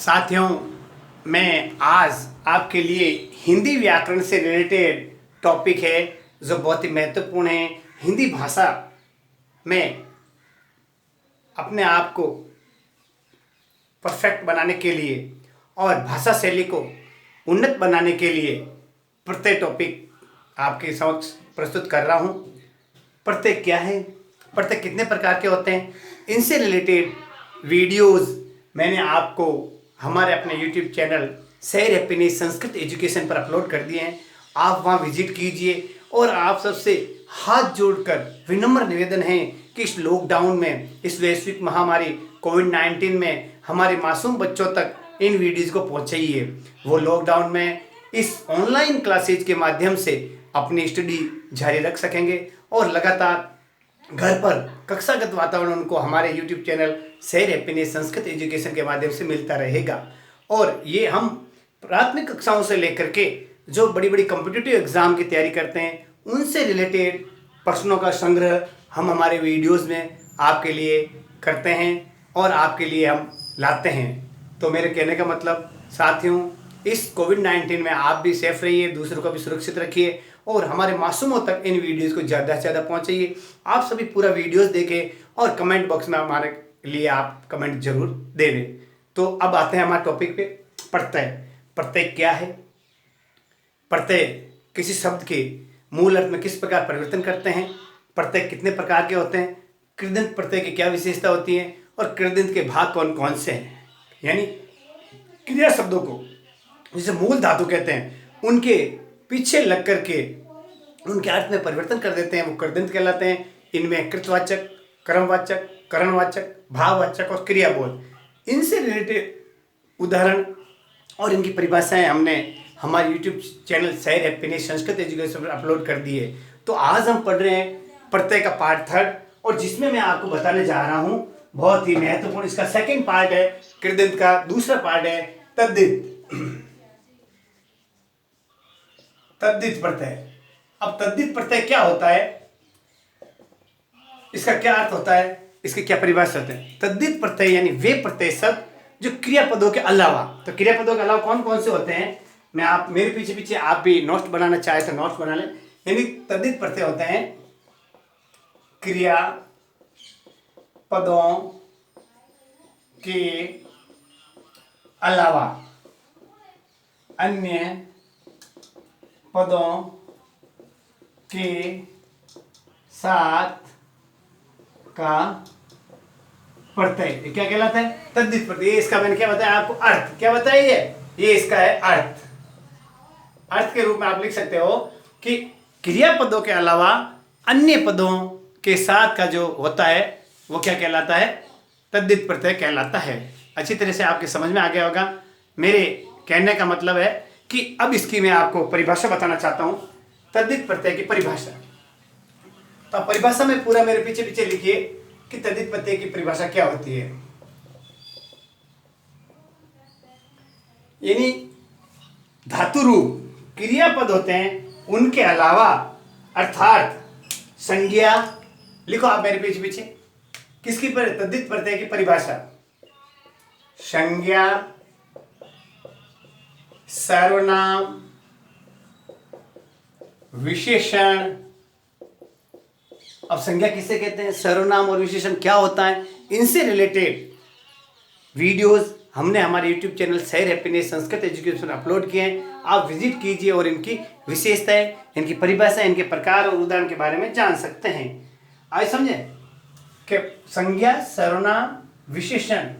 साथियों, मैं आज आपके लिए हिंदी व्याकरण से रिलेटेड टॉपिक है जो बहुत ही महत्वपूर्ण है। हिंदी भाषा में अपने आप को परफेक्ट बनाने के लिए और भाषा शैली को उन्नत बनाने के लिए प्रत्येक टॉपिक आपके समक्ष प्रस्तुत कर रहा हूँ। प्रत्यय क्या है, प्रत्यय कितने प्रकार के होते हैं, इनसे रिलेटेड वीडियोस मैंने आपको हमारे अपने यूट्यूब चैनल शहर हैप्पीनेस संस्कृत एजुकेशन पर अपलोड कर दिए हैं। आप वहां विजिट कीजिए और आप सबसे हाथ जोड़कर विनम्र निवेदन है कि इस लॉकडाउन में, इस वैश्विक महामारी कोविड-19 में हमारे मासूम बच्चों तक इन वीडियोज़ को पहुंचाइए। वो लॉकडाउन में इस ऑनलाइन क्लासेज के माध्यम से अपनी स्टडी जारी रख सकेंगे और लगातार घर पर कक्षागत वातावरण उनको हमारे यूट्यूब चैनल शहर हैप्पीनेस संस्कृत एजुकेशन के माध्यम से मिलता रहेगा। और ये हम प्राथमिक कक्षाओं से लेकर के जो बड़ी बड़ी कॉम्पिटिटिव एग्जाम की तैयारी करते हैं उनसे रिलेटेड प्रश्नों का संग्रह हम हमारे वीडियोस में आपके लिए करते हैं और आपके लिए हम लाते हैं। तो मेरे कहने का मतलब साथियों, इस कोविड-19 में आप भी सेफ रहिए, दूसरों को भी सुरक्षित रखिए और हमारे मासूमों तक इन वीडियोस को ज़्यादा से ज़्यादा पहुंचाइए। आप सभी पूरा वीडियोस देखें और कमेंट बॉक्स में हमारे लिए आप कमेंट जरूर दे दें। तो अब आते हैं हमारे टॉपिक पे। प्रत्यय। प्रत्यय क्या है? प्रत्यय किसी शब्द के मूल अर्थ में किस प्रकार परिवर्तन करते हैं? प्रत्यय कितने प्रकार के होते हैं? कृदंत प्रत्यय की क्या विशेषता होती है और कृदंत के भाग कौन कौन से हैं? यानी क्रिया शब्दों को जिसे मूल धातु कहते हैं उनके पीछे लग करके उनके अर्थ में परिवर्तन कर देते हैं, वो कृदंत कहलाते हैं। इनमें कृतवाचक, कर्मवाचक, करणवाचक, भाववाचक और क्रियाबोध, इनसे रिलेटेड उदाहरण और इनकी परिभाषाएं हमने हमारे यूट्यूब चैनल शहर हैप्पीनेस संस्कृत एजुकेशन पर अपलोड कर दी है। तो आज हम पढ़ रहे हैं प्रत्यय का पार्ट 3 और जिसमें मैं आपको बताने जा रहा हूं बहुत ही महत्वपूर्ण, इसका सेकंड पार्ट है कृदंत का, दूसरा पार्ट है तद्धित। तद्धित प्रत्यय। अब तद्धित प्रत्यय क्या होता है, इसका क्या अर्थ होता है, इसकी क्या परिभाषा होती है? तद्धित प्रत्यय यानी वे प्रत्यय शब्द जो क्रियापदों के अलावा, तो क्रियापदों के अलावा कौन कौन से होते हैं, मैं आप मेरे पीछे पीछे आप भी नोट्स बनाना चाहे तो नोट्स बना लें। यानी तद्धित प्रत्यय होते हैं क्रिया पदों के अलावा अन्य पदों के साथ का प्रत्यय क्या कहलाता है? तद्धित प्रत्यय। इसका मैंने क्या बताया आपको? अर्थ। क्या बताया? ये इसका है अर्थ। अर्थ के रूप में आप लिख सकते हो कि क्रियापदों के अलावा अन्य पदों के साथ का जो होता है वो क्या कहलाता है? तद्धित प्रत्यय कहलाता है। अच्छी तरह से आपके समझ में आ गया होगा। मेरे कहने का मतलब है कि अब इसकी मैं आपको परिभाषा बताना चाहता हूं, तद्धित प्रत्यय की परिभाषा। तो परिभाषा में पूरा मेरे पीछे पीछे लिखिए कि तद्धित प्रत्यय की परिभाषा क्या होती है। यानी धातु रूप क्रियापद होते हैं उनके अलावा, अर्थात संज्ञा, लिखो आप मेरे पीछे पीछे, किसकी पर तद्धित प्रत्यय की परिभाषा? संज्ञा, सर्वनाम, विशेषण। अब संज्ञा किसे कहते हैं, सर्वनाम और विशेषण क्या होता है, इनसे रिलेटेड वीडियोस हमने हमारे यूट्यूब चैनल शहर हैप्पीनेस संस्कृत एजुकेशन अपलोड किए हैं। आप विजिट कीजिए और इनकी विशेषताएं, इनकी परिभाषा, इनके प्रकार और उदाहरण के बारे में जान सकते हैं। आइए समझे कि संज्ञा, सर्वनाम, विशेषण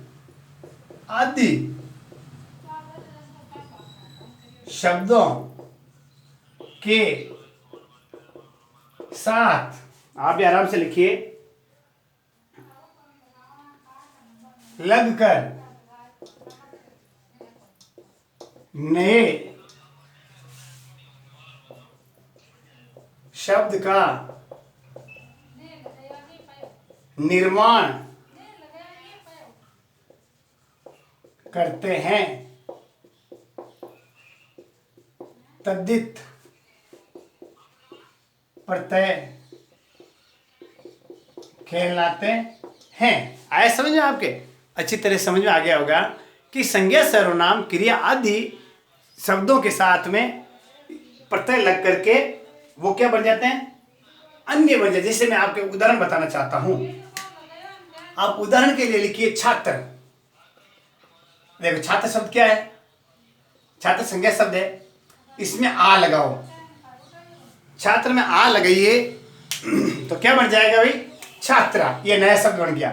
आदि शब्दों के साथ, आप भी आराम से लिखिए, लगकर नए शब्द का निर्माण करते हैं, तद्धित प्रत्यय कहलाते हैं। आया समझ में आपके? अच्छी तरह समझ में आ गया होगा कि संज्ञा सर्वनाम क्रिया आदि शब्दों के साथ में प्रत्यय लग करके वो क्या बन जाते हैं, अन्य बन जाते। जैसे मैं आपको उदाहरण बताना चाहता हूं। आप उदाहरण के लिए लिखिए छात्र। देखो छात्र शब्द क्या है, छात्र संज्ञा शब्द है, इसमें आ लगाओ, छात्र में आ लगाइए तो क्या बन जाएगा भाई, छात्रा। ये नया शब्द बन गया,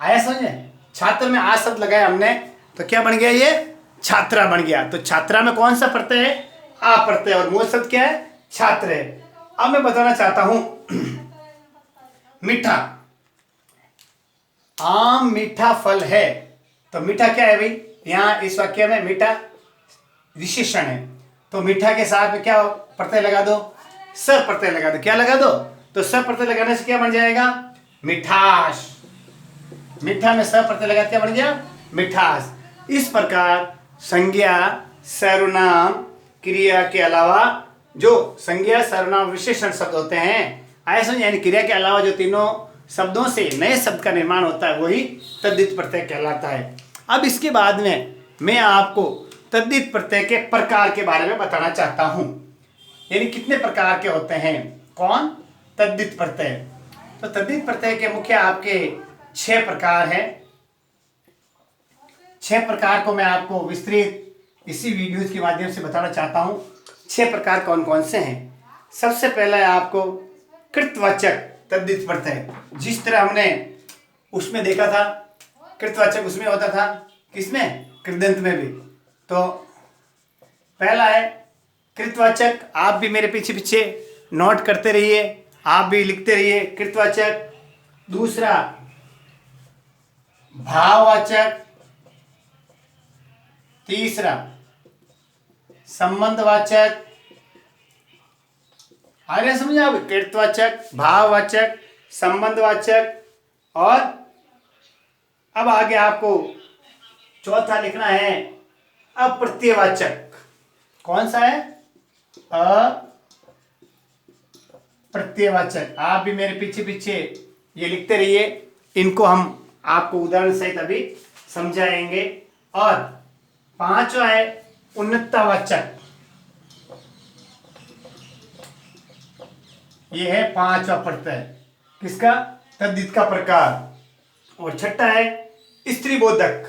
आया समझे। छात्र में आ शब्द लगाया हमने तो क्या बन गया, ये छात्रा बन गया। तो छात्रा में कौन सा प्रत्यय है, आ प्रत्यय, और मूल शब्द क्या है, छात्र है। अब मैं बताना चाहता हूं मीठा, आम मीठा फल है। तो मीठा क्या है भाई, यहां इस वाक्य में मीठा विशेषण है, तो मीठा के साथ में क्या प्रत्यय लगा दो, स प्रत्यय लगा दो। क्या लगा दो, तो स प्रत्यय लगाने से क्या बन जाएगा, मिठास। मीठा में स प्रत्यय लगा क्या बन गया, मिठास। इस प्रकार संज्ञा सर्वनाम क्रिया के अलावा जो संज्ञा सर्वनाम विशेषण शब्द होते हैं, आया समझ, यानी क्रिया के अलावा जो तीनों शब्दों से नए शब्द का निर्माण होता है वही तद्धित प्रत्यय कहलाता है। अब इसके बाद में मैं आपको तद्धित प्रत्यय के प्रकार के बारे में बताना चाहता हूं, यानी कितने प्रकार के होते हैं, कौन, तद्धित प्रत्यय। तो तद्धित प्रत्यय के मुख्य आपके 6 प्रकार हैं। 6 प्रकार को मैं आपको विस्तृत इसी वीडियो के माध्यम से बताना चाहता हूं। 6 प्रकार कौन कौन से हैं। सबसे पहला है आपको कृतवाचक तद्धित प्रत्यय। जिस तरह हमने उसमें देखा था, कृतवाचक उसमें होता था, किसमें, कृदंत में भी। तो पहला है कृतवाचक, आप भी मेरे पीछे पीछे नोट करते रहिए, आप भी लिखते रहिए, कृतवाचक। दूसरा भाववाचक, तीसरा संबंधवाचक। आगे समझे आप, कृतवाचक, भाववाचक, संबंधवाचक, और अब आगे आपको चौथा लिखना है अप्रत्ययवाचक। कौन सा है, अप्रत्ययवाचक। आप भी मेरे पीछे पीछे ये लिखते रहिए, इनको हम आपको उदाहरण सहित अभी समझाएंगे। और 5वां है उन्नतवाचक। ये है 5वां प्रत्यय किसका, तद्धित का प्रकार। और 6ठा है स्त्रीबोधक।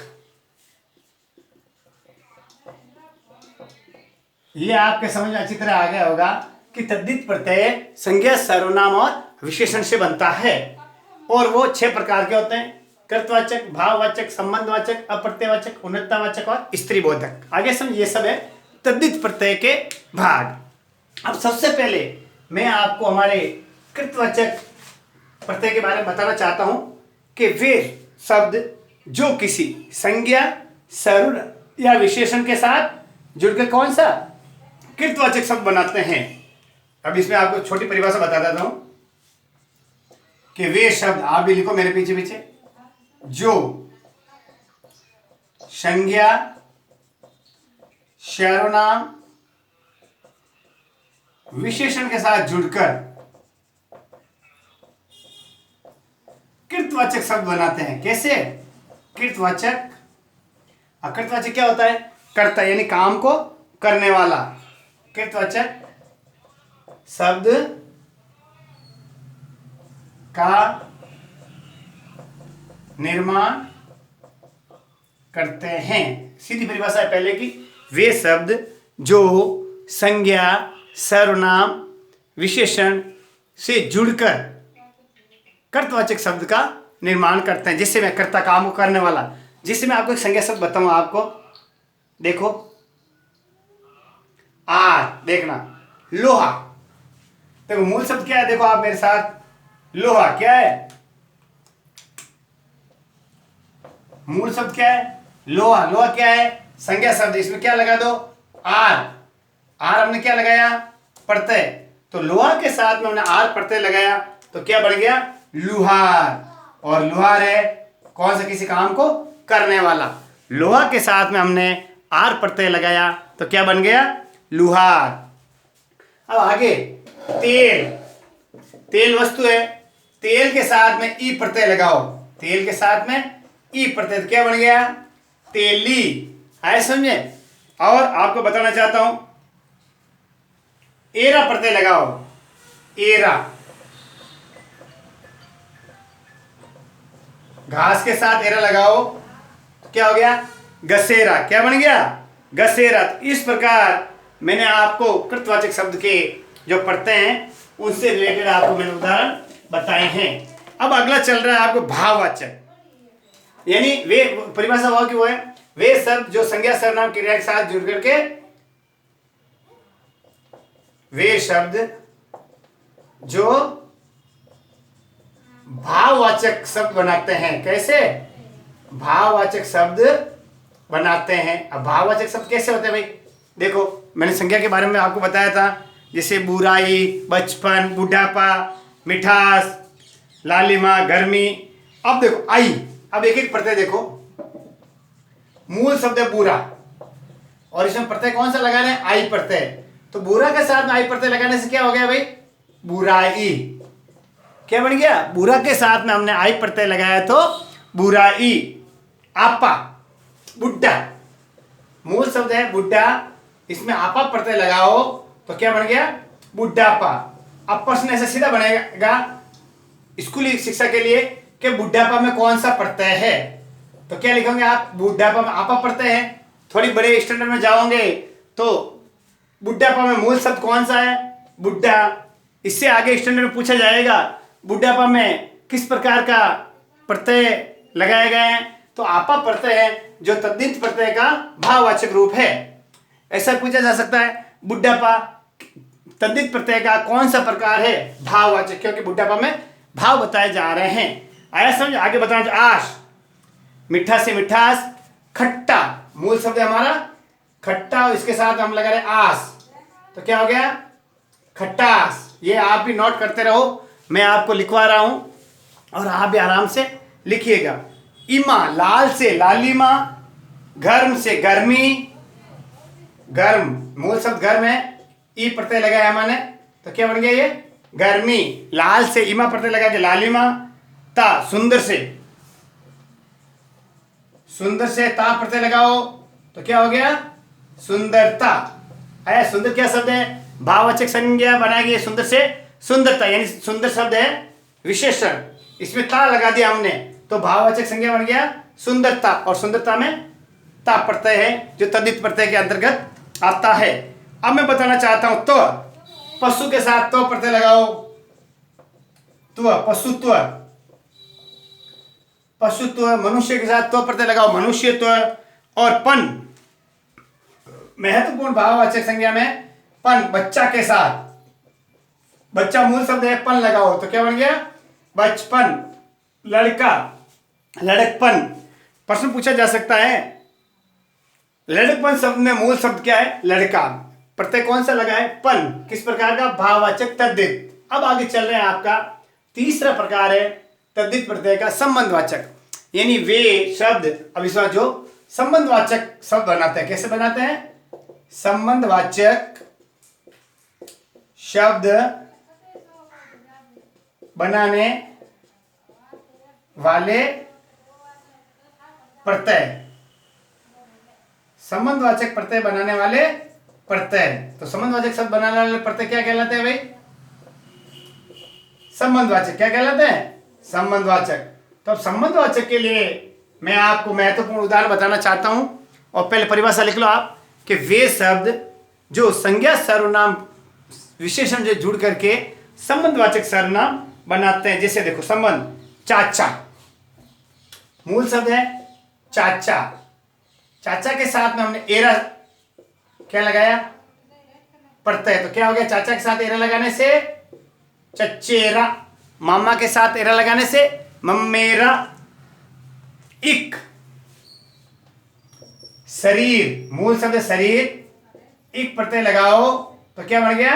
ये आपके समझ में अच्छी तरह आ गया होगा कि तद्धित प्रत्यय संज्ञा सर्वनाम और विशेषण से बनता है, और वो 6 प्रकार के होते हैं, कृतवाचक, भाववाचक, संबंधवाचक, अप्रत्ययवाचक, उन्नतवाचक और स्त्रीबोधक। आगे समझ, ये सब है तद्धित प्रत्यय के भाग। अब सबसे पहले मैं आपको हमारे कृतवाचक प्रत्यय के बारे में बताना चाहता हूं कि वे शब्द जो किसी संज्ञा सर्वनाम या विशेषण के साथ जुड़कर कौन सा कृतवाचक शब्द बनाते हैं। अब इसमें आपको छोटी परिभाषा बता देता हूं कि वे शब्द, आप भी लिखो मेरे पीछे पीछे, जो संज्ञा सर्वनाम विशेषण के साथ जुड़कर कृतवाचक शब्द बनाते हैं। कैसे, कृतवाचक। कृतवाचक क्या होता है, कर्ता, यानी काम को करने वाला। कृतवाचक शब्द का निर्माण करते हैं। सीधी परिभाषा है पहले की, वे शब्द जो संज्ञा सर्वनाम विशेषण से जुड़कर कर्तवाचक शब्द का निर्माण करते हैं। जिससे मैं कर्ता, काम को करने वाला। जिससे मैं आपको एक संज्ञा शब्द बताऊंगा आपको, देखो देखना, लोहा। देखो मूल शब्द क्या है, देखो आप मेरे साथ, लोहा क्या है, मूल शब्द क्या है, लोहा। लोहा क्या है, संज्ञा शब्द। इसमें क्या लगा दो, आर। हमने क्या लगाया, प्रत्यय। तो लोहा के साथ में हमने आर प्रत्यय लगाया तो क्या बन गया, लुहार। और लुहार है कौन सा, किसी काम को करने वाला। लोहा के साथ में हमने आर प्रत्यय लगाया तो क्या बन गया, लुहार। अब आगे तेल। तेल वस्तु है, तेल के साथ में ई प्रत्यय लगाओ। तेल के साथ में ई प्रत्यय क्या बन गया, तेली। आए समझे। और आपको बताना चाहता हूं, एरा प्रत्यय लगाओ, एरा। घास के साथ एरा लगाओ, क्या हो गया? गसेरा। क्या बन गया? गसेरा। इस प्रकार मैंने आपको कृतवाचक शब्द के जो प्रत्यय हैं उनसे रिलेटेड आपको मैंने उदाहरण बताए हैं। अब अगला चल रहा है आपको भाववाचक, यानी वे परिभाषा हुआ कि वो है वे शब्द जो संज्ञा सर्वनाम क्रिया के साथ जुड़ करके, वे शब्द जो भाववाचक शब्द बनाते हैं। कैसे? भाववाचक शब्द बनाते हैं। अब भाववाचक शब्द कैसे होते हैं भाई? देखो, मैंने संज्ञा के बारे में आपको बताया था, जैसे बुराई, बचपन, बुढ़ापा, मिठास, लालिमा, गर्मी। अब देखो आई, अब एक एक प्रत्यय देखो। मूल शब्द है बुरा, और इसमें प्रत्यय कौन सा लगा रहे हैं? आई प्रत्यय। तो बुरा के साथ में आई प्रत्यय लगाने से क्या हो गया भाई? बुराई। क्या बन गया? बुरा के साथ में हमने आई प्रत्यय लगाया तो बुराई। आपा, बुड्ढा, मूल शब्द है बुड्ढा, इसमें आपा प्रत्यय लगाओ तो क्या बन गया? बुढ़ापा। अब प्रश्न ऐसा सीधा बनेगा स्कूली शिक्षा के लिए कि बुढ़ापा में कौन सा प्रत्यय है, तो क्या लिखोगे आप? बुढ़ापा में आपा प्रत्यय है। थोड़ी बड़े स्टैंडर्ड में जाओगे तो बुढ़ापा में मूल शब्द कौन सा है? बुढ़ा। इससे आगे स्टैंडर्ड में पूछा जाएगा बुढ़ापा में किस प्रकार का प्रत्यय लगाए गए हैं, तो आपा प्रत्यय है जो तद्धित प्रत्यय का भाववाचक रूप है। ऐसा पूछा जा सकता है बुढ़ापा तद्धित प्रत्यय का कौन सा प्रकार है? भाववाचक, क्योंकि बुढ़ापा में भाव बताए जा रहे हैं। आया समझ? आगे बताना। आश, मीठा से मिठास, खट्टा, मूल शब्द है हमारा खट्टा, इसके साथ हम लगा रहे आस, तो क्या हो गया? खट्टास। ये आप भी नोट करते रहो, मैं आपको लिखवा रहा हूं और आप भी आराम से लिखिएगा। इमा, लाल से लालिमा, गर्म से गर्मी, गर्म, मूल शब्द गर्म है, ई प्रत्यय लगाया मैंने तो क्या बन गया? ये गर्मी। लाल से इमा प्रत्यय लगा के लालिमा। ता, सुंदर से, सुंदर से ता प्रत्यय लगाओ तो क्या हो गया? सुंदरता। आया? सुंदर क्या शब्द है? भाववाचक संज्ञा बनाएगी सुंदर से सुंदरता, यानी सुंदर शब्द है विशेषण, इसमें ता लगा दिया हमने तो भाववाचक संज्ञा बन गया सुंदरता, और सुंदरता में ता प्रत्यय है जो तद्धित प्रत्यय के अंतर्गत आता है। अब मैं बताना चाहता हूं तो पशु के साथ तो प्रत्यय लगाओ, तो पशुत्व, पशुत्व। मनुष्य के साथ तो प्रत्यय लगाओ, मनुष्यत्व। और पन, महत्वपूर्ण भाववाचक संज्ञा में पन, बच्चा के साथ, बच्चा मूल शब्द है, पन लगाओ तो क्या बन गया? बचपन। लड़का, लड़कपन। प्रश्न पूछा जा सकता है लड़कपन शब्द में मूल शब्द क्या है? लड़का, प्रत्यय कौन सा लगा है? पन। किस प्रकार का? भाववाचक तद्धित। अब आगे चल रहे हैं आपका तीसरा प्रकार है तद्धित प्रत्यय का संबंधवाचक, यानी वे शब्द, अब इस बार जो संबंधवाचक शब्द बनाते हैं। कैसे बनाते हैं? संबंधवाचक शब्द बनाने वाले प्रत्यय, संबंधवाचक प्रत्यय बनाने वाले प्रत्यय। तो संबंधवाचक शब्द बनाने वाले प्रत्यय क्या कहलाते हैं भाई? संबंधवाचक। क्या कहलाते हैं? संबंधवाचक। तो अब संबंधवाचक के लिए मैं आपको महत्वपूर्ण उदाहरण बताना चाहता हूं, और पहले परिभाषा लिख लो आप कि वे शब्द जो संज्ञा सर्वनाम विशेषण से जुड़ करके संबंधवाचक सर्वनाम बनाते हैं। जैसे देखो, संबंध, चाचा, मूल शब्द है चाचा, चाचा के साथ में हमने एरा क्या लगाया? प्रत्यय, तो क्या हो गया? चाचा के साथ एरा लगाने से चचेरा, मामा के साथ एरा लगाने से मम्मेरा। इक, शरीर, मूल शब्द शरीर, इक प्रत्यय लगाओ तो क्या बन गया?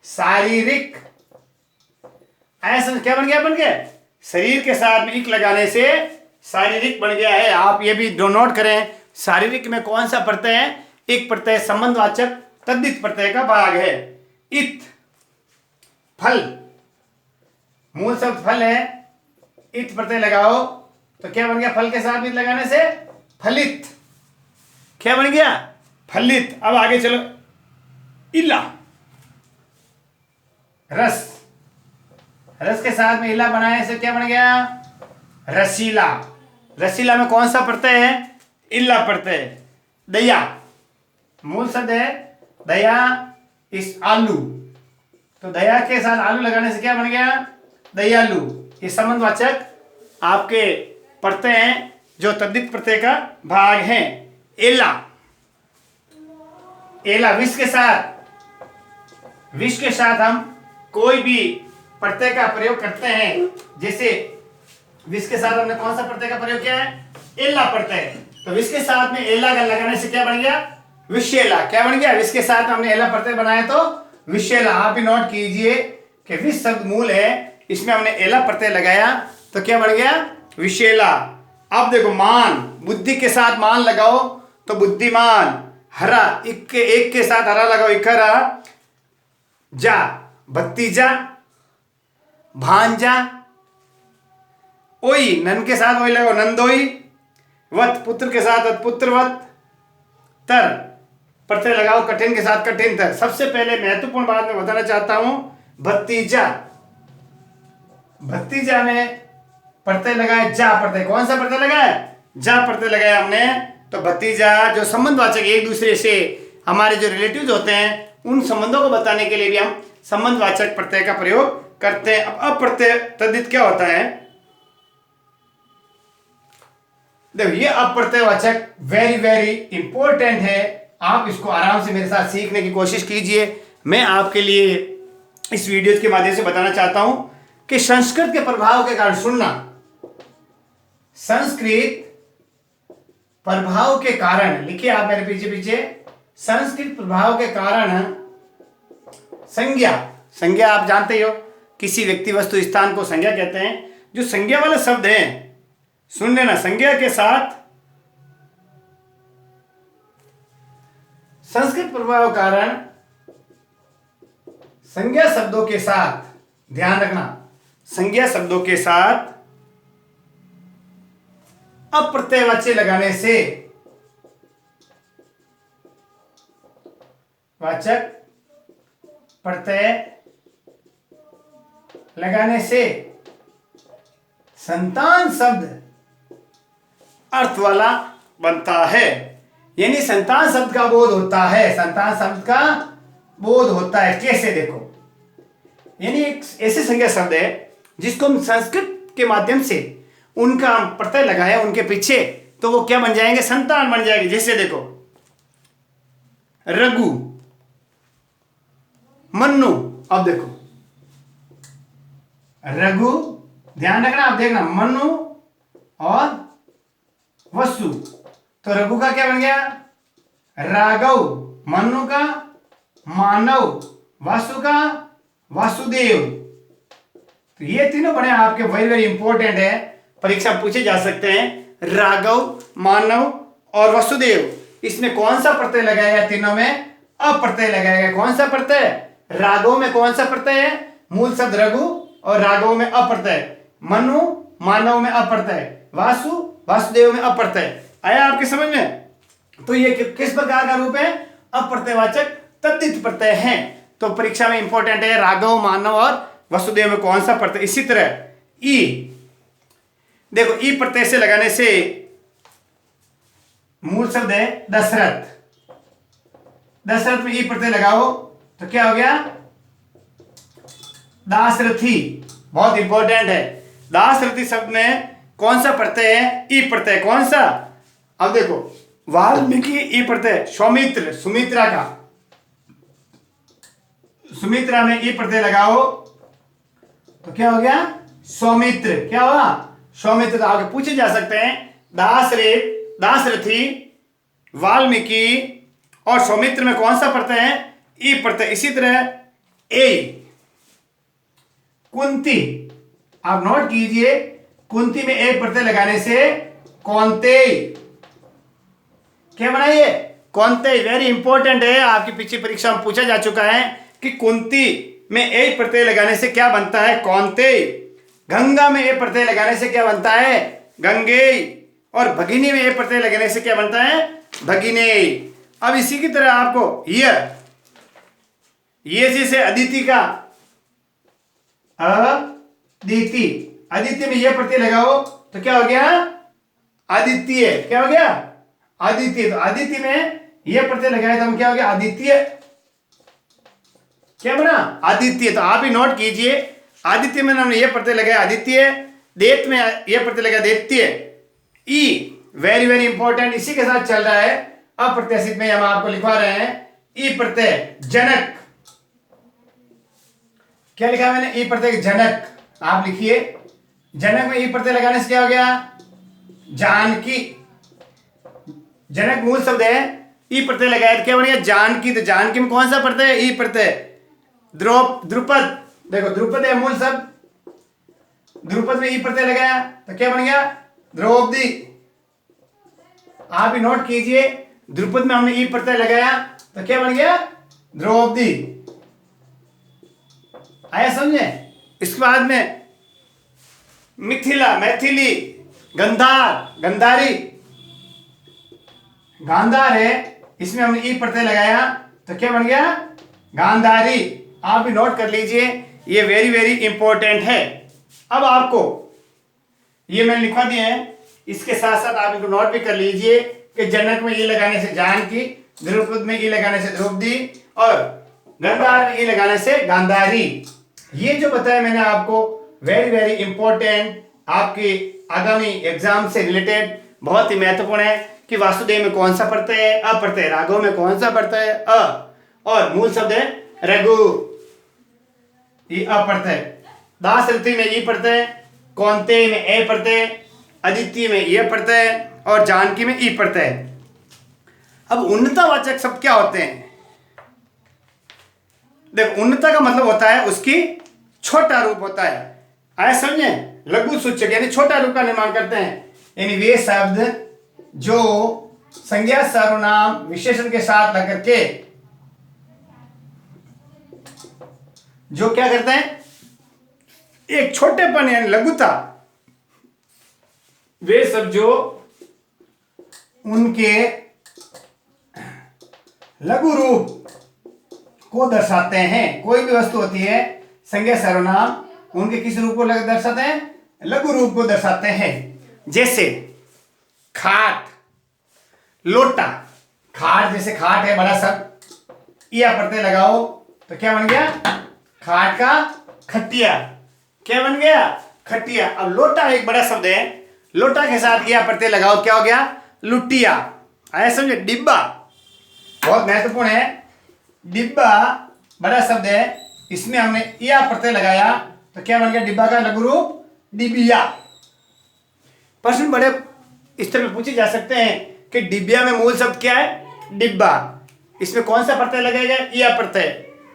शारीरिक। ऐसा क्या बन गया? बन गया शरीर के साथ में इक लगाने से शारीरिक बन गया है। आप ये भी नोट करें, शारीरिक में कौन सा प्रत्यय है? एक प्रत्यय संबंधवाचक तद्धित प्रत्यय का भाग है। इत, फल, मूल शब्द फल है, इत प्रत्यय लगाओ तो क्या बन गया? फल के साथ इत लगाने से फलित। क्या बन गया? फलित। अब आगे चलो, इला, रस। रस के साथ में इला बनाए से क्या बन गया? रसीला। रसीला में कौन सा प्रत्यय है? इला प्रत्यय। दया, मूल शब्द है दया, इस आलू, तो दया के साथ आलू लगाने से क्या बन गया? दयालु। ये संबंधवाचक आपके प्रत्यय हैं जो तद्धित प्रत्यय का भाग हैं। एला, एला विष के साथ, विष के साथ हम कोई भी प्रत्यय का प्रयोग करते हैं। जैसे विष के साथ हमने कौन सा प्रत्यय का प्रयोग किया है? एला प्रत्यय। तो विष के साथ में एला का लगाने से क्या बन गया? विषेला। क्या बन गया? विष के साथ हमने एला प्रत्यय बनाया तो विषेला। आप भी नोट कीजिए कि विष शब्द मूल है, इसमें हमने एला प्रत्यय लगाया तो क्या बन गया? विषेला। अब देखो मान, बुद्धि के साथ मान लगाओ तो बुद्धिमान। हरा, एक के साथ हरा लगाओ, इकरा। जा, भतीजा, भांजा। ओई, नन के साथ ओई लगाओ, नंदोई। वत, पुत्र के साथ वत, पुत्रवत। तर, प्रत्यय लगाओ कठिन के साथ कठिन तर। सबसे पहले महत्वपूर्ण बात मैं बताना चाहता हूं, भतीजा। भतीजा में प्रत्यय लगाया जा प्रत्यय। कौन सा प्रत्यय लगाया? जा प्रत्यय लगाया हमने। तो भतीजा जो संबंधवाचक एक दूसरे से हमारे जो रिलेटिव्स होते हैं उन संबंधों को बताने के लिए भी हम संबंधवाचक प्रत्यय का प्रयोग करते हैं। अब अप्रत्यय तद्धित क्या होता है? देखो ये अप्रत्ययवाचक वेरी वेरी इंपॉर्टेंट है। आप इसको आराम से मेरे साथ सीखने की कोशिश कीजिए। मैं आपके लिए इस वीडियो के माध्यम से बताना चाहता हूं कि संस्कृत के प्रभाव के कारण, सुनना, संस्कृत प्रभाव के कारण, लिखिए आप मेरे पीछे पीछे, संस्कृत प्रभाव के कारण संज्ञा। संज्ञा आप जानते ही हो, किसी व्यक्ति वस्तु स्थान को संज्ञा कहते हैं। जो संज्ञा वाले शब्द हैं, सुन लेना, संज्ञा के साथ संस्कृत प्रभाव कारण संज्ञा शब्दों के साथ, ध्यान रखना, संज्ञा शब्दों के साथ अप्रत्ययवाच्य लगाने से, वाचक प्रत्यय लगाने से संतान शब्द अर्थ वाला बनता है। यानी संतान शब्द का बोध होता है। संतान शब्द का बोध होता है। कैसे? देखो, यानी एक ऐसे संज्ञा शब्द है जिसको हम संस्कृत के माध्यम से उनका हम प्रत्यय लगाए उनके पीछे, तो वो क्या बन जाएंगे? संतान बन जाएंगे। जैसे देखो, रघु, मन्नु। अब देखो, रघु, ध्यान रखना, आप देखना, मनु और वसु। तो रघु का क्या बन गया? राघव। मनु का मानव। वासु का वासुदेव। तो ये तीनों बने आपके वेरी वेरी इंपॉर्टेंट है, परीक्षा पूछे जा सकते हैं। राघव, मानव और वसुदेव, इसमें कौन सा प्रत्यय लगाया? तीनों में अप्रत्यय लगाया। कौन सा प्रत्यय? राघव में कौन सा प्रत्यय है? मूल शब्द रघु, और राघव में अप्रत्यय। मनु, मानव में अप्रत्यय। वासु, वासुदेव में अप्रत्यय। आया आपके समझ में? तो ये किस प्रकार का रूप है? अप्रत्ययवाचक तद्धित प्रत्यय है। तो परीक्षा में इंपॉर्टेंट है राघव, मानव और वसुदेव में कौन सा प्रत्यय। इसी तरह ई, देखो ई प्रत्यय से लगाने से मूल शब्द है दशरथ। दशरथ में ई प्रत्यय लगाओ तो क्या हो गया? दासरथी। बहुत इंपॉर्टेंट है। दासरथी शब्द में कौन सा प्रत्यय है? ई प्रत्यय। कौन सा? अब देखो, वाल्मीकि ई प्रत्यय। सौमित्र, सुमित्रा का, सुमित्रा में ई प्रत्यय लगाओ तो क्या हो गया? सौमित्र। क्या हुआ? सौमित्र। आगे पूछे जा सकते हैं, दासरथी, वाल्मीकि और सौमित्र में कौन सा प्रत्यय है? ई प्रत्यय। इसी तरह ए, कुंती, आप नोट कीजिए, कुंती में एक प्रत्यय लगाने से कौन्तेय। क्या बनाइए? कौन्तेय। वेरी इंपॉर्टेंट है, आपकी पिछली परीक्षा में पूछा जा चुका है कि कुंती में एक प्रत्यय लगाने से क्या बनता है? कौन्तेय। गंगा में एक प्रत्यय लगाने से क्या बनता है? गंगेय। और भगिनी में ये प्रत्यय लगने से क्या बनता है? भगिने। अब इसी की तरह आपको ये से अदिति का अदिति, अदिति में ये प्रत्यय लगाओ तो क्या हो गया? आदित्य। क्या हो गया? आदित्य। तो आदित्य में ये प्रत्यय लगाया तो हम क्या हो गया? आदित्य। क्या बना? आदित्य। तो आप ही नोट कीजिए, आदित्य में हमने ये प्रत्यय लगाया आदित्य, देत में ये प्रत्यय लगाया दैत्य। ई वेरी वेरी इंपॉर्टेंट, इसी के साथ चल रहा है अप्रत्याशित में हम आपको लिखवा रहे हैं ई प्रत्यय जनक। क्या लिखा मैंने? ई प्रत्यय जनक। आप लिखिए, जनक में ई प्रत्यय लगाने से क्या हो गया? जानकी। जनक मूल शब्द है, ई प्रत्यय लगाया तो क्या बन गया? जानकी। तो जानकी में कौन सा प्रत्यय है? ई प्रत्यय। द्रुपद, देखो द्रुपद है मूल शब्द, द्रुपद में ई प्रत्यय लगाया तो क्या बन गया? द्रौपदी। आप ही नोट कीजिए, द्रुपद में हमने ई प्रत्यय लगाया तो क्या बन गया? द्रौपदी। आया समझे? इसके बाद में मिथिला, मैथिली, गंधार, गंधारी, गांधार है, इसमें हमने ई प्रत्यय लगाया तो क्या बन गया? गांधारी। आप भी नोट कर लीजिए, ये वेरी वेरी इंपॉर्टेंट है। अब आपको ये मैंने लिखवा दिए हैं, इसके साथ साथ आप इनको नोट भी कर लीजिए कि जनक में ई लगाने से जानकी, द्रुपद में ई लगाने से द्रौपदी और गंधार में ई लगाने से गांधारी। ये जो बताया मैंने आपको वेरी वेरी इंपॉर्टेंट, आपके आगामी एग्जाम से रिलेटेड बहुत ही महत्वपूर्ण है कि वासुदेव में कौन सा प्रत्यय है, अप्रत्यय, राघव में कौन सा प्रत्यय है अ, और मूल शब्द है रघु, ये अप्रत्यय। दास ऋतु में ई प्रत्यय, कौन्तेय में ए प्रत्यय, अदिति में ये प्रत्यय और जानकी में ई प्रत्यय। अब उन्नतावाचक शब्द क्या होते हैं? देखो, उन्नता का मतलब होता है उसकी छोटा रूप होता है। आया समझे? लघु सूचक यानी छोटा रूप का निर्माण करते हैं, यानी वे शब्द जो संज्ञा सर्वनाम विशेषण के साथ लग के जो क्या करते हैं? एक छोटेपन यानी लघुता, वे सब जो उनके लघु रूप को दर्शाते हैं। कोई भी वस्तु होती है संज्ञा सर्वनाम उनके किस रूप को दर्शाते हैं? लघु रूप को दर्शाते हैं। जैसे खाट, लोटा। खाट, जैसे खाट है बड़ा शब्द, या प्रत्यय लगाओ तो क्या बन गया? खाट का खटिया। क्या बन गया? खटिया। अब लोटा एक बड़ा शब्द है, लोटा के साथ या प्रत्यय लगाओ क्या हो गया? लुटिया। आया समझे? डिब्बा बहुत महत्वपूर्ण है, डिब्बा बड़ा शब्द है, इसमें हमने या प्रत्यय लगाया तो क्या बन गया? डिब्बा का लघु रूप डिबिया। प्रश्न बड़े इस तरह पूछे जा सकते हैं कि डिबिया में मूल शब्द क्या है? डिब्बा। इसमें कौन सा प्रत्यय लगेगा? या प्रत्यय।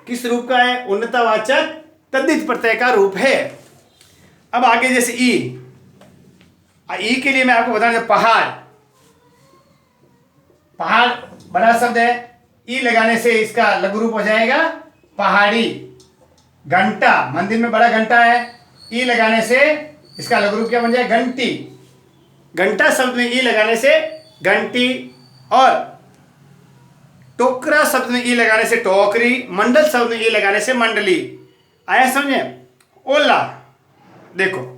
किस रूप का है? उन्नतावाचक तद्धित प्रत्यय का रूप है। अब आगे जैसे ई के लिए मैं आपको बता दूं, पहाड़। पहाड़ बड़ा शब्द है, ई लगाने से इसका लघु रूप हो जाएगा पहाड़ी। घंटा, मंदिर में बड़ा घंटा है, ई लगाने से इसका लघु रूप क्या बन जाएगा? घंटी। घंटा शब्द में ई लगाने से घंटी, और टोकरा शब्द में ई लगाने से टोकरी, मंडल शब्द में ई लगाने से मंडली। आया समझे? ओला, देखो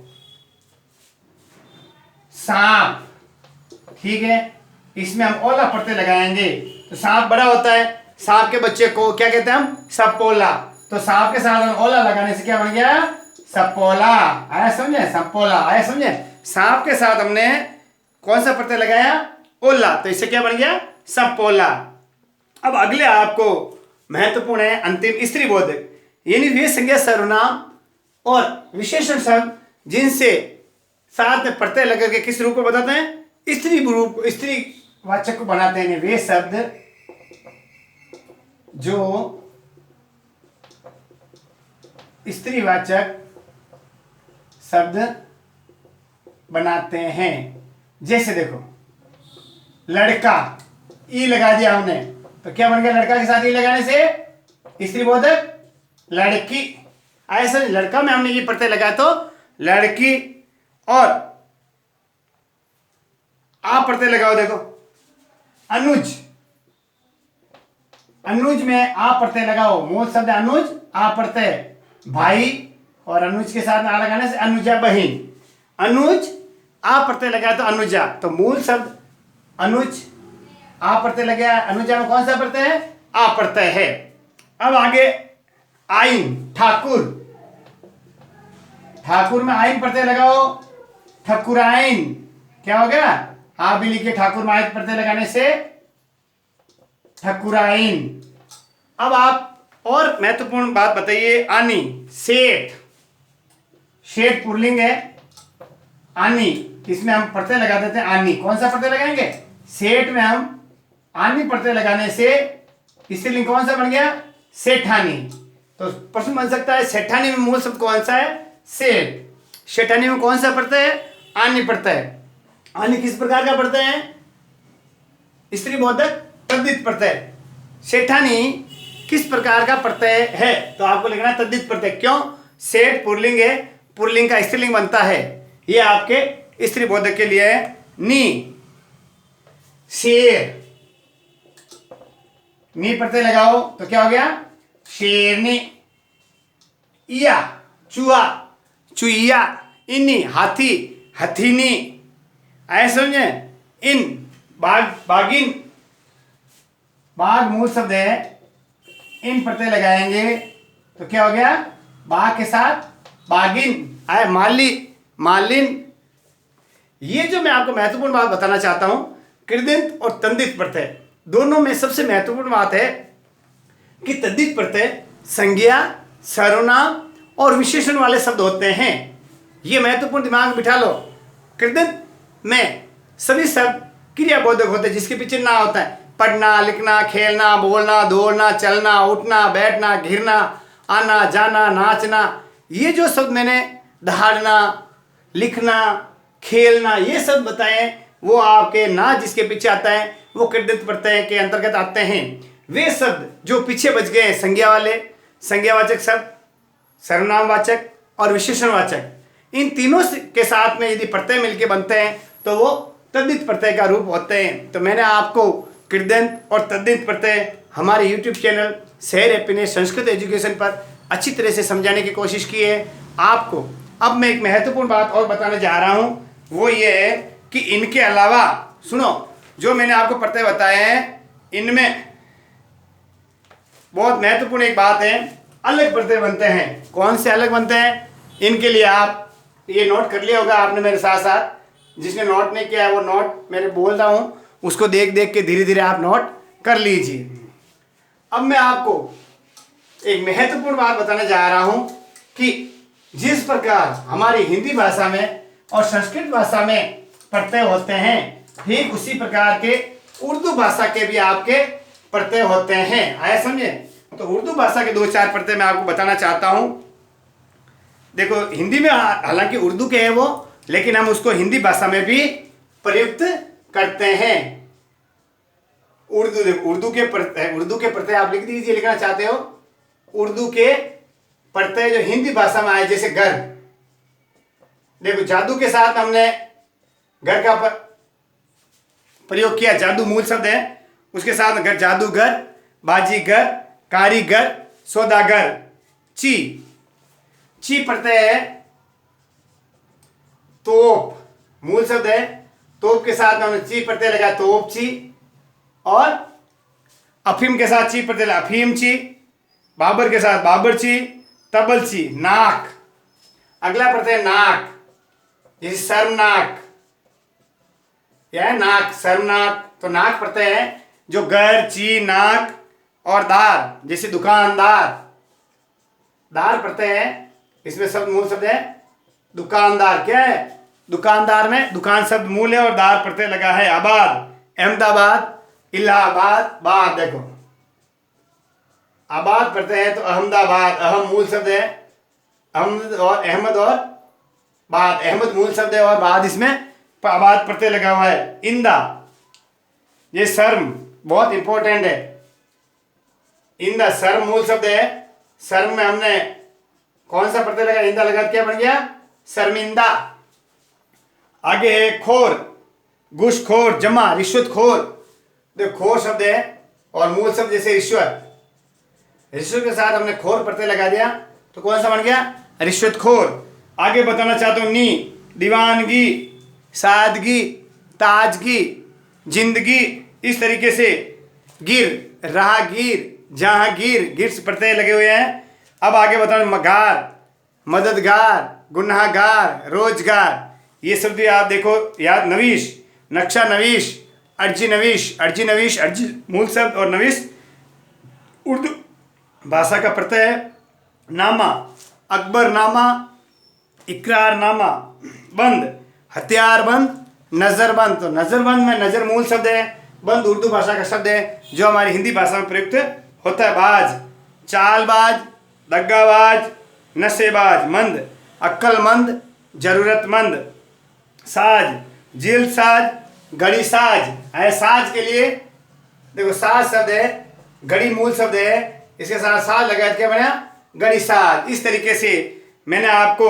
सांप, ठीक है, इसमें हम ओला प्रत्यय लगाएंगे तो सांप बड़ा होता है, सांप के बच्चे को क्या कहते हैं हम? सपोला। तो सांप के साथ हम ओला लगाने से क्या बन गया? सपोला। आया समझे? सपोला। आया समझे? सांप के साथ हमने कौन सा प्रत्यय लगाया? ओला, तो इससे क्या बन गया? सपोला। अब अगले आपको महत्वपूर्ण है अंतिम स्त्रीबोधक, यानी वे संज्ञा सर्वनाम और विशेषण शब्द जिनसे साथ में प्रत्यय लगा के किस रूप को बताते हैं? स्त्री रूप, स्त्री वाचक को बनाते हैं। वे शब्द जो स्त्रीवाचक शब्द बनाते हैं। जैसे देखो, लड़का, ई लगा दिया हमने तो क्या बन गया? लड़का के साथ ई लगाने से स्त्रीबोधक लड़की। ऐसा लड़का में हमने ये प्रत्यय लगाया तो लड़की, और आ प्रत्यय लगाओ, देखो अनुज, अनुज में आ प्रत्यय लगाओ, मूल शब्द अनुज, आ प्रत्यय भाई, और अनुज के साथ आ लगाने से अनुजा बहन। अनुज आ प्रत्यय लगाया तो अनुजा, तो मूल शब्द अनुज, आ प्रत्यय लगाया, अनुजा में कौन सा प्रत्यय है? आ प्रत्यय है। अब आगे आइन, ठाकुर, ठाकुर में आइन प्रत्यय लगाओ, ठकुराइन, क्या हो गया? आ भी लिखिए, ठाकुर में आइन प्रत्यय लगाने से ठकुराइन। अब आप और महत्वपूर्ण बात बताइए, आनी, सेठ, सेठ पुल्लिंग है, आनी, इसमें हम प्रत्यय लगा देते हैं आनी। कौन सा प्रत्यय लगाएंगे? सेठ में हम आनी प्रत्यय लगाने से स्त्रीलिंग कौन सा बन गया? सेठानी। तो प्रश्न बन सकता है सेठानी में मूल शब्द कौन सा है? सेठ। सेठानी में कौन सा प्रत्यय है? आनी प्रत्यय। आनी किस प्रकार का प्रत्यय है? स्त्री बोधक तद्धित प्रत्यय। सेठानी किस प्रकार का प्रत्यय है? तो आपको लिखना है तद्धित प्रत्यय। क्यों? सेठ पुल्लिंग है, पुल्लिंग का स्त्रीलिंग बनता है, ये आपके स्त्री बोधक के लिए है। नी, शेर, नी प्रत्यय लगाओ तो क्या हो गया? शेरनी। इया, चूहा, चुईया। इन्नी, हाथी, हथीनी। ऐसे समझे? इन, बाघ, बागिन, बाघ मूल शब्द है, इन प्रत्यय लगाएंगे तो क्या हो गया? बाघ के साथ बागिन। आए माली, मालिन। ये जो मैं आपको महत्वपूर्ण बात बताना चाहता हूं, कृदंत और तंदित प्रत्यय दोनों में सबसे महत्वपूर्ण बात है कि तद्धित प्रत्यय संज्ञा, सर्वनाम और विशेषण वाले शब्द होते हैं। ये महत्वपूर्ण दिमाग में बिठा लो। कृदंत में सभी शब्द क्रियाबोधक होते हैं, जिसके पीछे ना होता है। पढ़ना, लिखना, खेलना, बोलना, दौड़ना, चलना, उठना, बैठना, घिरना, आना, जाना, नाचना, ये जो शब्द मैंने दहाड़ना, लिखना, खेलना, ये शब्द बताए, वो आपके ना जिसके पीछे आता है वो कृदंत प्रत्यय के अंतर्गत आते हैं। वे शब्द जो पीछे बच गए हैं, संज्ञा वाले, संज्ञावाचक शब्द, सर्वनामवाचक और विशेषणवाचक, इन तीनों के साथ में यदि प्रत्यय मिलके बनते हैं तो वो तद्धित प्रत्यय का रूप होते हैं। तो मैंने आपको कृदंत और तद्धित प्रत्यय हमारे YouTube चैनल शहर हैप्पीनेस संस्कृत एजुकेशन पर अच्छी तरह से समझाने की कोशिश की है आपको। अब मैं एक महत्वपूर्ण बात और बताने जा रहा हूं, वो ये है कि इनके अलावा सुनो, जो मैंने आपको प्रत्यय बताए हैं, इनमें बहुत महत्वपूर्ण एक बात है, अलग प्रत्यय बनते हैं। कौन से अलग बनते हैं? इनके लिए आप ये नोट कर लिया होगा आपने मेरे साथ साथ। जिसने नोट नहीं किया है वो नोट मैंने बोल रहा हूं, उसको देख देख के धीरे धीरे आप नोट कर लीजिए। अब मैं आपको एक महत्वपूर्ण बात बताने जा रहा हूं कि जिस प्रकार हमारी हिंदी भाषा में और संस्कृत भाषा में प्रत्यय होते हैं, ठीक उसी प्रकार के उर्दू भाषा के भी आपके प्रत्यय होते हैं। आया समझे? तो उर्दू भाषा के दो चार प्रत्यय मैं आपको बताना चाहता हूं। देखो, हिंदी में हालांकि उर्दू के हैं वो, लेकिन हम उसको हिंदी भाषा में भी प्रयुक्त करते हैं। उर्दू, देखो उर्दू के प्रत्यय आप लिख दीजिए, लिखना चाहते हो उर्दू के प्रत्यय जो हिंदी भाषा में आए, जैसे घर। देखो, जादू के साथ हमने घर का प्रयोग किया, जादू मूल शब्द है, उसके साथ घर, जादूगर, बाजीगर, कारीगर, सौदागर। ची, ची प्रत्यय है, तोप मूल शब्द है, तोप के साथ हमने ची प्रत्यय लगा, तोप ची। और अफीम के साथ ची प्रत्यय लगा, अफीम ची। बाबर के साथ बाबर ची, तबल ची। नाक, अगला प्रत्यय नाक, जैसे सर्वनाक, यह है नाक, सर्वनाक। तो नाक प्रत्यय है जो घर, ची, नाक और दार, जैसे दुकानदार, दार प्रत्यय है, इसमें शब्द मूल शब्द है दुकानदार। क्या है? दुकानदार में दुकान शब्द मूल है और दार प्रत्यय लगा है। आबाद, अहमदाबाद, इलाहाबाद, बाद। देखो, आबाद प्रत्यय है तो अहमदाबाद, अहम मूल शब्द है, अहमद और अहमद और बाद, अहमद मूल शब्द है और बाद इसमें आबाद प्रत्यय लगा हुआ है। इंदा, ये शर्म बहुत इंपॉर्टेंट है, इंदा शर्म मूल शब्द है, शर्म में हमने कौन सा प्रत्यय लगा? इंदा लगा, क्या बन गया? शर्मिंदा। आगे है खोर, घूसखोर, जमा, रिश्वतखोर। देखो खोर शब्द है और मूल शब्द जैसे रिश्वत, रिश्वत के साथ हमने खोर प्रत्यय लगा दिया तो कौन सा बन गया? रिश्वतखोर। आगे बताना चाहता हूँ नी, दीवानगी, सादगी, ताजगी, जिंदगी, इस तरीके से गिर, राहगीर, जहांगीर, गिर से प्रत्यय लगे हुए हैं। अब आगे बताना मगार, मददगार, गुनाहगार, रोजगार, ये सब भी आप देखो याद। नवीश, नक्शा नवीश, अर्जी नवीश, अर्जी नवीश, अर्जी मूल शब्द और नवीश उर्दू भाषा का प्रत्यय है। नामा, अकबरनामा, इकरारनामा, बंद, हथियारबंद, नजरबंद। तो नजरबंद में नजर मूल शब्द है, बंद उर्दू भाषा का शब्द है जो हमारी हिंदी भाषा में प्रयुक्त होता है। बाज, चालबाज, दग्गाबाज, नशेबाज, मंद, अक्लमंद, जरूरतमंद, साज, जिल्द साज, घड़ी साज। है साज के लिए देखो साज शब्द है, घड़ी मूल शब्द है, इसके साथ साज लगा क्या बना? घड़ी साज। इस तरीके से मैंने आपको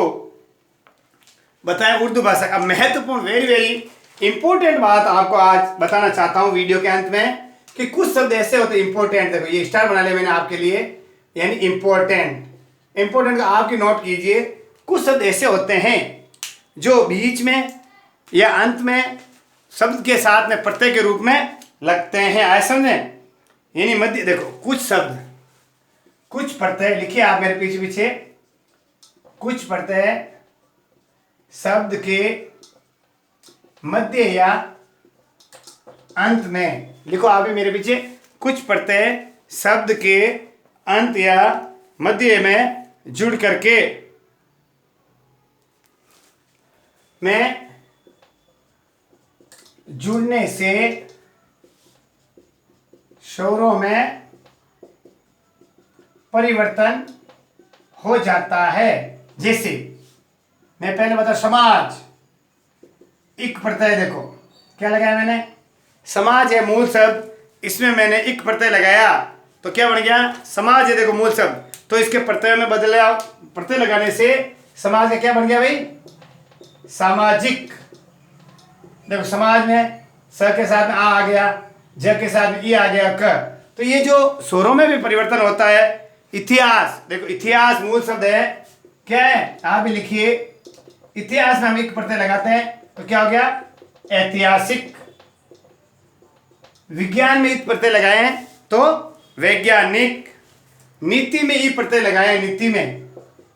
बताया उर्दू भाषा का महत्वपूर्ण, वेरी वेरी इंपॉर्टेंट बात आपको आज बताना चाहता हूं वीडियो के अंत में कि कुछ शब्द ऐसे होते हैं इंपॉर्टेंट। देखो ये स्टार बना लिया मैंने आपके लिए, यानी इंपॉर्टेंट। इंपॉर्टेंट का आपकी नोट कीजिए। कुछ शब्द ऐसे होते हैं जो बीच में या अंत में शब्द के साथ में प्रत्यय के रूप में लगते हैं, ऐसा समझें। यानी मध्य, देखो कुछ शब्द, कुछ प्रत्यय लिखिए आप मेरे पीछे पीछे। कुछ प्रत्यय शब्द के मध्य या अंत में, लिखो आप भी मेरे पीछे। कुछ प्रत्यय शब्द के अंत या मध्य में जुड़ करके में जुड़ने से स्वरों में परिवर्तन हो जाता है। जैसे मैं पहले बता, समाज, इक प्रत्यय, देखो क्या लगाया मैंने? समाज है मूल शब्द, इसमें मैंने इक प्रत्यय लगाया तो क्या बन गया? समाज है। देखो मूल शब्द, तो इसके प्रत्यय में बदला, प्रत्यय लगाने से समाज का क्या बन गया भाई? सामाजिक। देखो समाज में स के साथ में आ गया, ज के साथ में ई आ गया, क। तो ये जो स्वरों में भी परिवर्तन होता है। इतिहास, देखो इतिहास मूल शब्द है, क्या है? आप भी लिखिए। इतिहास में हम एक प्रत्यय लगाते हैं तो क्या हो गया? ऐतिहासिक। विज्ञान में इत प्रत्यय लगाए हैं तो वैज्ञानिक। नीति में ई प्रत्यय लगाए हैं, नीति में,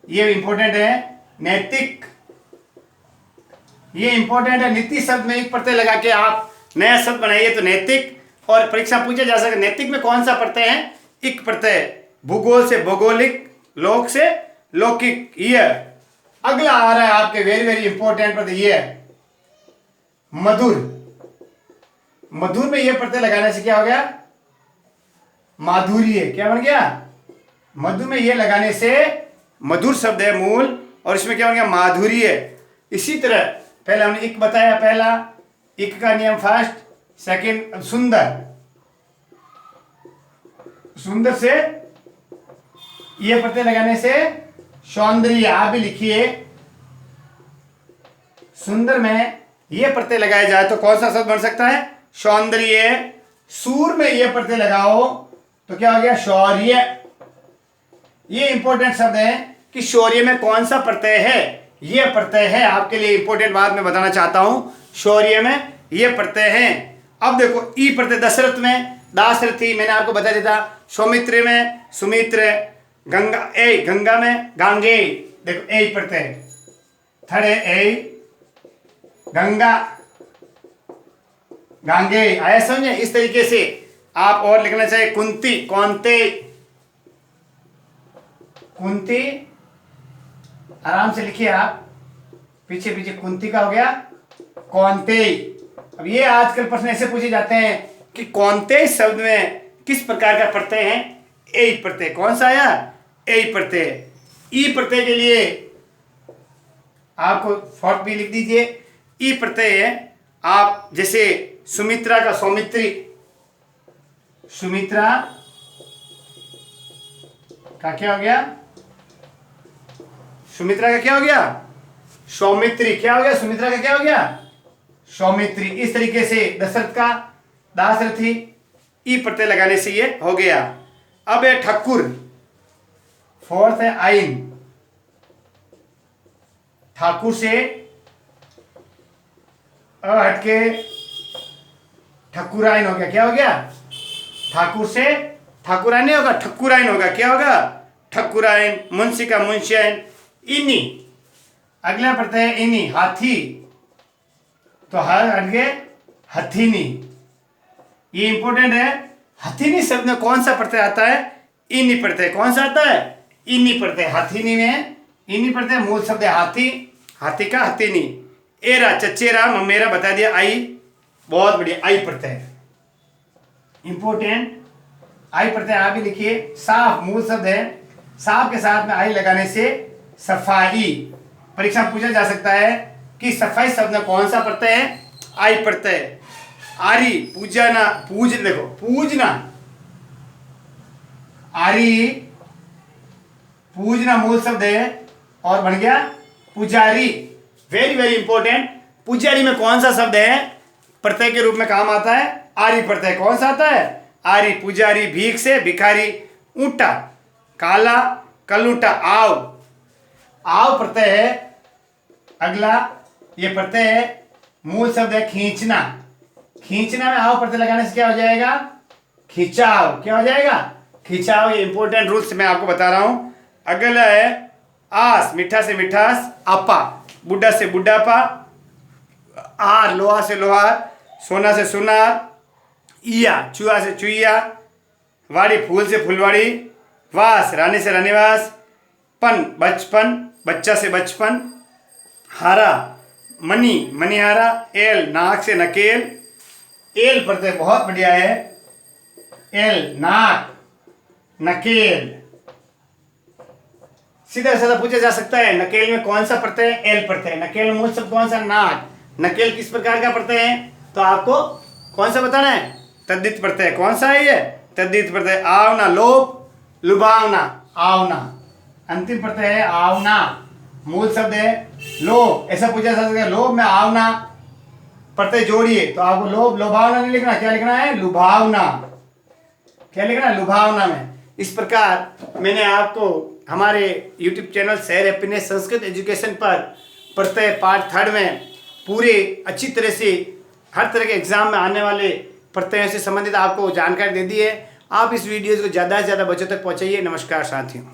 ये इंपॉर्टेंट है। नैतिक, ये इंपॉर्टेंट है। नीति शब्द में एक प्रत्यय लगा के आप नया शब्द बनाइए तो नैतिक। और परीक्षा पूछा जा सकता है नैतिक में कौन सा प्रत्यय है? इक प्रत्यय। भूगोल से भौगोलिक, लोक से लौकिक। ये अगला आ रहा है आपके वेरी वेरी इंपॉर्टेंट प्रत्यय, ये मधुर। मधुर में ये प्रत्यय लगाने से क्या हो गया? माधुर्य। क्या बन गया? मधुर में ये लगाने से, मधुर शब्द है मूल, और इसमें क्या बन गया? माधुर्य। इसी तरह पहले हमने इक बताया, पहला इक का नियम फर्स्ट, सेकंड सुंदर। सुंदर से ये प्रत्यय लगाने से सौंदर्य। आप भी लिखिए। सुंदर में ये प्रत्यय लगाया जाए तो कौन सा शब्द बन सकता है? सौंदर्य। सूर में ये प्रत्यय लगाओ तो क्या हो गया? शौर्य। ये इंपॉर्टेंट शब्द है कि शौर्य में कौन सा प्रत्यय है? ये प्रत्यय है। आपके लिए इंपॉर्टेंट बात मैं बताना चाहता हूं, शौर्य में ये प्रत्यय है। अब देखो ई प्रत्यय, दशरथ में दासरथी, मैंने आपको बता दिया था। सौमित्र में सुमित्र, गंगा, ए गंगा में गांगे। देखो ए प्रत्यय, थड़े ए, गंगा, गांगे, आया समझे? इस तरीके से आप और लिखना चाहिए। कुंती, कौनते, कुंती, आराम से लिखिए आप, पीछे पीछे कुंती का हो गया कौनते। अब ये आजकल प्रश्न ऐसे पूछे जाते हैं कि कौनते शब्द में किस प्रकार का प्रत्यय है? ए प्रत्यय। कौन सा आया? ए प्रत्यय। ई प्रत्यय के लिए आपको फोर्थ भी लिख दीजिए। ई प्रत्यय है आप, जैसे सुमित्रा का सौमित्री, सुमित्रा का क्या हो गया? सुमित्रा का क्या हो गया? सौमित्री। क्या हो गया? सुमित्रा का क्या हो गया? सौमित्री। इस तरीके से दशरथ का दासरथी ई प्रत्यय लगाने से ये हो गया। अब है ठक्कुर, फोर्थ है आइन, ठाकुर से हटके ठक्कुराइन हो गया। क्या हो गया? ठाकुर से ठाकुराइन नहीं होगा, ठक्कुराइन होगा। क्या होगा? ठक्कुराइन। मुंशी का मुंशियाइन। इनी, अगला प्रत्यय है इनी, हाथी, तो हर हट गए हथीनी। ये इंपॉर्टेंट है। हथीनी शब्द में कौन सा प्रत्यय आता है? इनी प्रत्यय। कौन सा आता है? इनी प्रत्यय। हथीनी में इनी प्रत्यय मूल शब्द है हाथी, हाथी का हथीनी। एरा, चचेरा, ममेरा बता दिया। आई, बहुत बढ़िया, आई प्रत्यय इंपॉर्टेंट। आई प्रत्यय आप भी लिखिए। साफ मूल शब्द है, साफ के साथ में आई लगाने से सफाई। परीक्षा में पूछा जा सकता है कि सफाई शब्द में कौन सा प्रत्यय है? आई प्रत्यय। आरी, पूजना, पूज, देखो पूजना, आरी पूजना मूल शब्द है और बन गया पुजारी। Very very important. पुजारी में कौन सा शब्द है प्रत्यय के रूप में काम आता है? आरी प्रत्यय। कौन सा आता है? आरी। पुजारी, भीख से भिखारी। ऊंटा, काला, कलूटा। आव, आव प्रत्यय है। अगला ये प्रत्यय है, मूल शब्द है खींचना। खींचना में आव प्रत्यय लगाने से क्या हो जाएगा? खिंचाव। क्या हो जाएगा? खिंचाव। ये इंपॉर्टेंट रूल्स मैं आपको बता रहा हूं। अगला है आस, मीठा से मिठास। आपा, बुढ़ा से बुढ़ापा। आर, लोहा से लोहार, सोना से सुनार। इया, चूहा से चुईया। वाड़ी, फूल से फुलवाड़ी। वास, रानी से रानीवास। पन, बचपन, बच्चा से बचपन। हारा, मनी, मनीहारा। एल, नाक से नकेल। एल प्रत्यय बहुत बढ़िया है। एल, नाक, नकेल। सीधा साधा पूछा जा सकता है नकेल में कौन सा प्रत्यय है? एल प्रत्यय। नकेल में मूल शब्द कौन सा? नाक। नकेल किस प्रकार का प्रत्यय है? तो आपको कौन सा बताना है? तद्धित प्रत्यय। कौन सा है ये? तद्धित प्रत्यय। आवना, लोभ, लुभावना। आवना अंतिम प्रत्यय है। आवना मूल शब्द है लोभ। ऐसा पूछा जा सकता है लोभ में आवना प्रत्यय जोड़िए, तो आपको लोभ, लोभावना नहीं लिखना। क्या लिखना है? लुभावना। क्या लिखना है? लुभावना में। इस प्रकार मैंने आपको हमारे YouTube channel share happiness Sanskrit education पर प्रत्यय पार्ट 3 में पूरे अच्छी तरह से हर तरह के एग्जाम में आने वाले प्रत्ययों से संबंधित आपको जानकारी दे दी है। आप इस वीडियो को ज़्यादा से ज़्यादा बच्चों तक पहुँचाइए। नमस्कार साथियों।